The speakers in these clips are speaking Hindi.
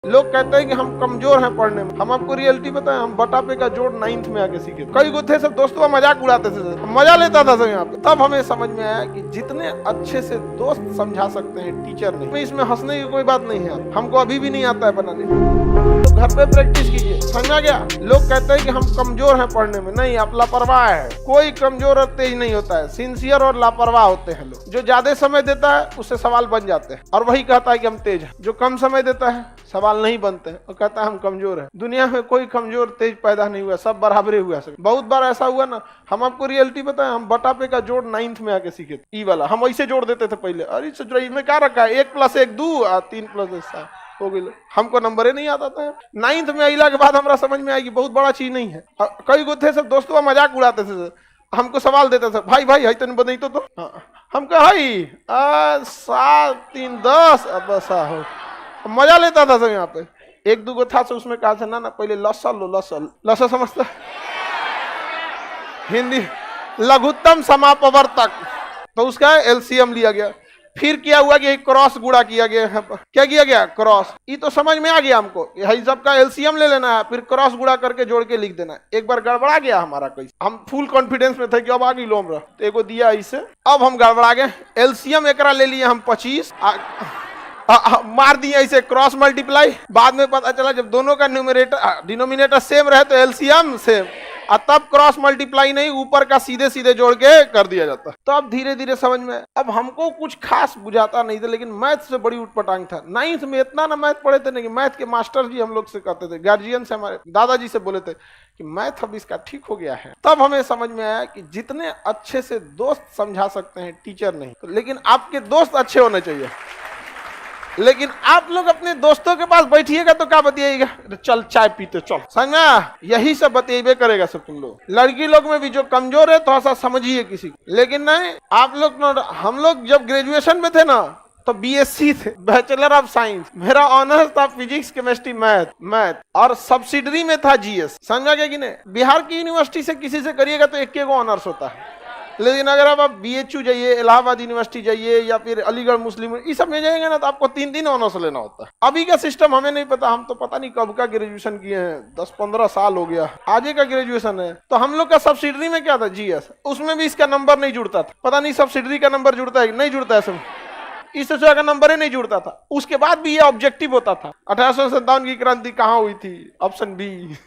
लोग कहते हैं कि हम कमजोर हैं पढ़ने में। हम आपको रियलिटी बताएं, हम बटा पे का जोड़ 9th में आके सीखे। कई गो थे सब दोस्तों मजाक उड़ाते थे, मजा लेता था सब यहाँ पे। तब हमें समझ में आया कि जितने अच्छे से दोस्त समझा सकते हैं टीचर नहीं। इसमें हंसने की कोई बात नहीं है, हमको अभी भी नहीं आता है बनाने। तो घर पे प्रैक्टिस कीजिए, समझा गया। लोग कहते हैं कि हम कमजोर हैं पढ़ने में, नहीं, आप लापरवाह है। कोई कमजोर और तेज नहीं होता है, सिंसियर और लापरवाह होते हैं लोग। जो ज्यादा समय देता है उससे सवाल बन जाते हैं और वही कहता है कि हम तेज हैं। जो कम समय देता है सवाल नहीं बनते हैं और कहता है हम कमजोर हैं। दुनिया में कोई कमजोर तेज पैदा नहीं हुआ, सब बराबरे हुआ। सब बहुत बार ऐसा हुआ ना, हम आपको रियलिटी बताएं, हम बटा पे का जोड़ 9th में आके सीखे थे। ई वाला हम ऐसे जोड़ देते थे पहले। अरे सोच रही में क्या रखा है, 1 + 1 2 और 3 + 1 7 हो गई। हमको नंबर ही नहीं आता था। 9th में अला के बाद हमरा समझ में आया कि बहुत बड़ा चीज नहीं है। कई गो थे सब दोस्तों मजाक उड़ाते थे, हमको सवाल देते थे, भाई भाई है तेन बदई तो हम कहा 7 3 10 अब ऐसा हो। मजा लेता था सब यहाँ पे। एक दूगो था तो उसमें कहा था ना पहले लसा लो, लसा समझता हिंदी लघुत्तम समापवर्तक, तो उसका एलसीएम लिया गया। फिर क्या हुआ कि क्रॉस गुणा किया गया। क्या किया गया? क्रॉस। ये तो समझ में आ गया हमको, यही सबका एलसीएम ले लेना है, फिर क्रॉस गुणा करके जोड़ के लिख देना है। एक बार गड़बड़ा गया हमारा कैसे, हम फुल कॉन्फिडेंस में थे कि अब आ गई लोमरा, तो एगो दिया इसे, अब हम गड़बड़ा गए। एलसीएम एकरा ले लिए हम 25, मार दिए इसे क्रॉस मल्टीप्लाई। बाद में पता चला जब दोनों का न्यूमरेटर डिनोमिनेटर सेम रहे तो एलसीएम सेम, और तब क्रॉस मल्टीप्लाई नहीं, ऊपर का सीधे सीधे जोड़ के कर दिया जाता। तो अब धीरे धीरे समझ में। अब हमको कुछ खास बुझाता नहीं था, लेकिन मैथ से बड़ी उठपटांग था। 9th में इतना ना मैथ पढ़े थे, नहीं मैथ के मास्टर जी हम लोग से कहते थे, गार्जियन से, हमारे दादाजी से बोले थे कि मैथ अब इसका ठीक हो गया है। तब हमें समझ में आया कि जितने अच्छे से दोस्त समझा सकते हैं टीचर नहीं, लेकिन आपके दोस्त अच्छे होने चाहिए। लेकिन आप लोग अपने दोस्तों के पास बैठिएगा तो क्या बतियाएगा, चल चाय पीते चल, समझा, यही सब बतिएबे करेगा सब तुम लोग। लड़की लोग में भी जो कमजोर है थोड़ा सा समझिए किसी को, लेकिन नहीं आप लोग। हम लोग जब ग्रेजुएशन में थे ना तो बीएससी थे, बैचलर ऑफ साइंस। मेरा ऑनर्स था फिजिक्स केमिस्ट्री मैथ और सब्सिडरी में था जीएस, समझा गया कि नहीं। बिहार की यूनिवर्सिटी से किसी से करिएगा तो एक ऑनर्स होता है, लेकिन अगर आप बीएचयू जाइए, इलाहाबाद यूनिवर्सिटी जाइए, या फिर अलीगढ़ मुस्लिम, इस सब में जाएंगे ना तो आपको 3 ऑनर्स लेना होता है। अभी का सिस्टम हमें नहीं पता, हम तो पता नहीं कब का ग्रेजुएशन किए हैं, 10-15 साल हो गया, आगे का ग्रेजुएशन है। तो हम लोग का सब्सिडरी में क्या था, जीएस, उसमें भी इसका नंबर नहीं जुड़ता था। पता नहीं सब्सिडरी का नंबर जुड़ता है नहीं जुड़ता है, सब इस तरह का नंबर ही नहीं जुड़ता था। उसके बाद भी ये ऑब्जेक्टिव होता था, 1857 की क्रांति कहाँ हुई थी, ऑप्शन बी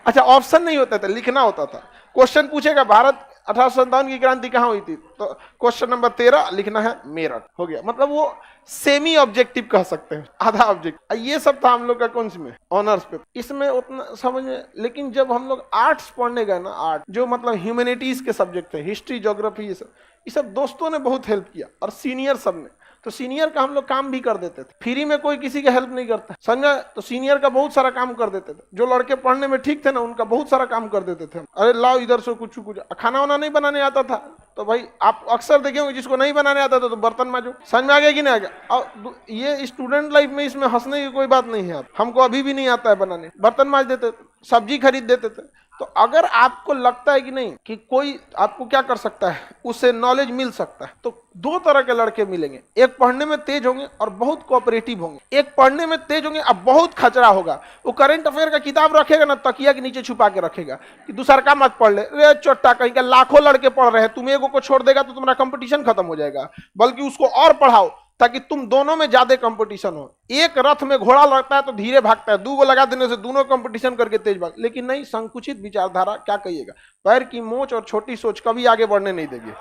अच्छा ऑप्शन नहीं होता था, लिखना होता था। क्वेश्चन पूछेगा भारत 1857 की क्रांति कहाँ हुई थी, तो क्वेश्चन नंबर 13 लिखना है मेरठ, हो गया। मतलब वो सेमी ऑब्जेक्टिव कह सकते हैं, आधा ऑब्जेक्टिव। ये सब था हम लोग का कौन सी में, ऑनर्स पे। इसमें उतना समझ में, लेकिन जब हम लोग आर्ट्स पढ़ने गए ना, आर्ट जो मतलब ह्यूमैनिटीज के सब्जेक्ट है, हिस्ट्री, ज्योग्राफी, ये सब दोस्तों ने बहुत हेल्प किया, और सीनियर सब ने। तो सीनियर का हम लोग काम भी कर देते थे, फ्री में कोई किसी का हेल्प नहीं करता, समझा। तो सीनियर का बहुत सारा काम कर देते थे। जो लड़के पढ़ने में ठीक थे ना, उनका बहुत सारा काम कर देते थे। अरे लाओ इधर से कुछ खाना वाना नहीं बनाने आता था तो भाई आप अक्सर देखेंगे जिसको नहीं बनाने आता था तो बर्तन मांजो, समझ में आ गया कि नहीं आ गया। और ये स्टूडेंट लाइफ में इसमें हंसने की कोई बात नहीं है। हमको अभी भी नहीं आता है बनाने, बर्तन मांज देते थे, सब्जी खरीद देते थे। तो अगर आपको लगता है कि नहीं कि कोई आपको क्या कर सकता है, उससे नॉलेज मिल सकता है, तो 2 तरह के लड़के मिलेंगे। एक पढ़ने में तेज होंगे और बहुत कोऑपरेटिव होंगे। एक पढ़ने में तेज होंगे अब बहुत खचरा होगा, वो करंट अफेयर का किताब रखेगा ना, तकिया के नीचे छुपा के रखेगा कि दूसरा का मत पढ़ ले। रे चोट्टा, कहीं का लाखों लड़के पढ़ रहे हैं, तुम एगो को छोड़ देगा तो तुम्हारा कंपटीशन खत्म हो जाएगा। बल्कि उसको और पढ़ाओ ताकि तुम दोनों में ज्यादा कंपटीशन हो। एक रथ में घोड़ा लगता है तो धीरे भागता है, 2 गो लगा देने से दोनों कंपटीशन करके तेज भाग। लेकिन नहीं, संकुचित विचारधारा क्या कहिएगा, पैर की मोच और छोटी सोच कभी आगे बढ़ने नहीं देगी।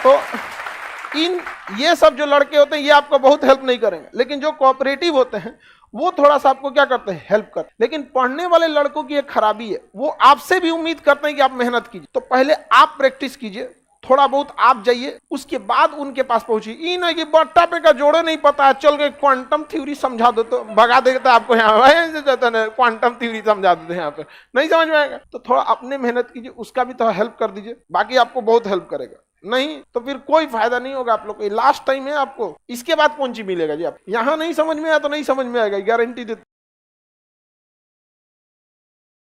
तो ये सब जो लड़के होते हैं ये आपको बहुत हेल्प नहीं करेंगे, लेकिन जो कोऑपरेटिव होते हैं वो थोड़ा सा आपको क्या करते हैं, हेल्प करते हैं। लेकिन पढ़ने वाले लड़कों की एक खराबी है, वो आपसे भी उम्मीद करते हैं कि आप मेहनत कीजिए। तो पहले आप प्रैक्टिस कीजिए, थोड़ा बहुत आप जाइए, उसके बाद उनके पास पहुंचिए। ये नहीं कि बट्टा पे का जोड़े नहीं पता है, चल गए क्वांटम थ्योरी समझा दो तो भगा देता आपको, यहाँ क्वांटम थ्योरी समझा देते हैं, यहाँ पे नहीं समझ में आएगा। तो थोड़ा अपने मेहनत कीजिए, उसका भी थोड़ा हेल्प कर दीजिए, बाकी आपको बहुत हेल्प करेगा। नहीं तो फिर कोई फायदा नहीं होगा आप लोग को। लास्ट टाइम है आपको, इसके बाद कौन सी मिलेगा जी। आप यहाँ नहीं समझ में आया तो नहीं समझ में आएगा, गारंटी देते।